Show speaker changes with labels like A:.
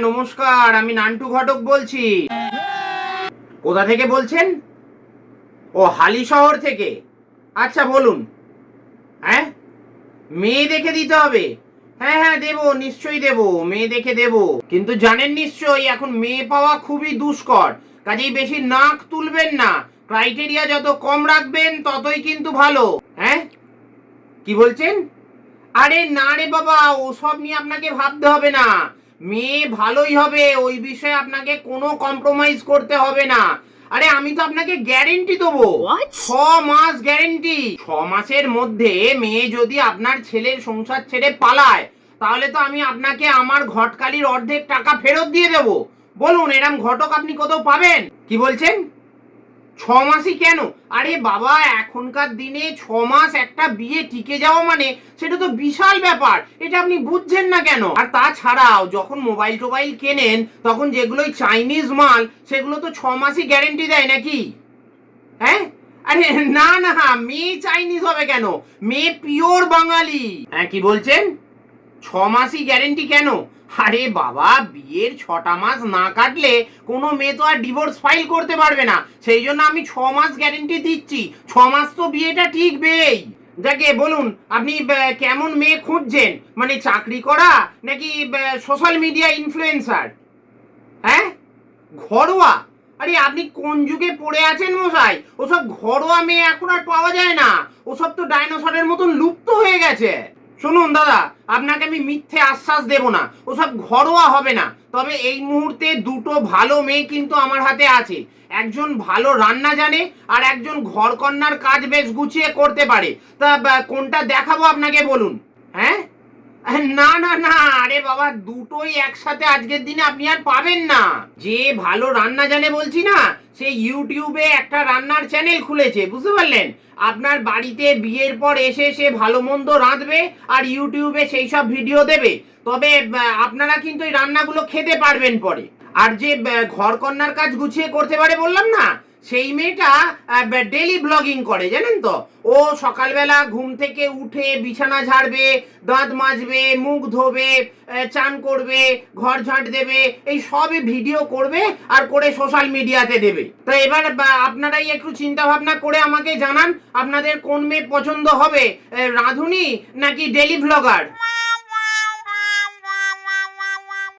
A: নমস্কার, আমি নান্টু ঘটক বলছি। কোথা থেকে বলছেন? ও, হালি শহর থেকে। আচ্ছা বলুন। হ্যাঁ, মেয়ে দেখে দিতে হবে? হ্যাঁ হ্যাঁ, দেবো, নিশ্চয়ই দেবো, মেয়ে দেখে দেবো। কিন্তু জানেন নিশ্চয়ই এখন মেয়ে পাওয়া খুবই দুষ্কর, কাজেই বেশি নাক তুলবেন না। ক্রাইটেরিয়া যত কম রাখবেন ততই কিন্তু ভালো। হ্যাঁ, কি বলছেন? আরে না রে বাবা, ওসব নিয়ে আপনাকে ভাবতে হবে না। মেয়ে ভালোই হবে, ওই বিষয়ে আপনাকে কোনো কম্প্রোমাইজ করতে হবে না। আরে আমি তো আপনাকে গ্যারেন্টি দেবো। 6 মাস গ্যারেন্টি। 6 মাসের মধ্যে মেয়ে যদি আপনার ছেলের সংসার ছেড়ে পালায়, তাহলে তো আমি আপনাকে আমার ঘটকালির অর্ধেক টাকা ফেরত দিয়ে দেবো। বলুন, এরম ঘটক আপনি কোথাও পাবেন? কি বলছেন? 6 মাসই কেন? আরে বাবা, এখনকার দিনে 6 মাস একটা বিয়ে টিকে যাওয়া মানে সেটা তো বিশাল ব্যাপার। এটা আপনি বুঝছেন না কেন? আর তাছাড়াও যখন মোবাইল টোবাইল কেনেন তখন যেগুলোই চাইনিজ মাল সেগুলো তো 6 মাসই গ্যারেন্টি দেয় নাকি? হ্যাঁ, আরে না না, মেয়ে চাইনিজ হবে কেন? মেয়ে পিওর বাঙালি। হ্যাঁ, কি বলছেন? 6 মাসই গ্যারেন্টি কেন? আরে বাবা, বিয়ের 6টা মাস না কাটলে কোনো মেয়ে তো আর ডিভোর্স ফাইল করতে পারবে না। সেই জন্য আমি 6 মাস গ্যারেন্টি দিচ্ছি। 6 মাস তো বিয়েটা টিকবেই। যাকে বলুন, আপনি কেমন মেয়ে খুঁজছেন? মানে চাকরি করা নাকি সোশ্যাল মিডিয়া ইনফ্লুয়েন্সার? হ্যাঁ, ঘরোয়া? আরে আপনি কোন যুগে পড়ে আছেন মশাই? ওসব ঘরোয়া মেয়ে এখন আর পাওয়া যায় না। ওসব তো ডাইনোসরের মতন লুপ্ত হয়ে গেছে। শুনুন দাদা, আপনাকে আমি মিথ্যে আশ্বাস দেব না, ওসব ঘরোয়া হবে না। তবে এই মুহূর্তে দুটো ভালো মেয়ে কিন্তু আমার হাতে আছে। একজন ভালো রান্না জানে আর একজন ঘরকন্নার কাজ বেশ গুছিয়ে করতে পারে। তা কোনটা দেখাবো আপনাকে বলুন? হ্যাঁ, না না না, আরে বাবা, দুটোই একসাথে আজকের দিনে আপনি আর পাবেন না। যে ভালো রান্না জানে বলছি না, সে ইউটিউবে একটা রান্নার চ্যানেল খুলেছে, বুঝতে পারলেন? আপনার বাড়িতে বিয়ের পর এসে সে ভালো মন্দ রাঁধবে আর ইউটিউবে সেই সব ভিডিও দেবে। তবে আপনারা কিন্তু এই রান্নাগুলো খেতে পারবেন পরে। আর যে ঘরকন্নার কাজ গুছিয়ে করতে পারে বললাম না, সেই মেয়েটা ডেলি ব্লগিং করে, জানেন তো? ও সকালবেলা ঘুম থেকে উঠে বিছানা ঝাড়বে, দাঁত মাজবে, মুখ ধোবে, চান করবে, ঘর ঝাঁট দেবে, এই সবই ভিডিও করবে আর করে সোশ্যাল মিডিয়াতে দেবে। তো এবার আপনারাই একটু চিন্তা ভাবনা করে আমাকে জানান আপনাদের কোন মেয়ে পছন্দ হবে, রাঁধুনি নাকি ডেলি ব্লগার?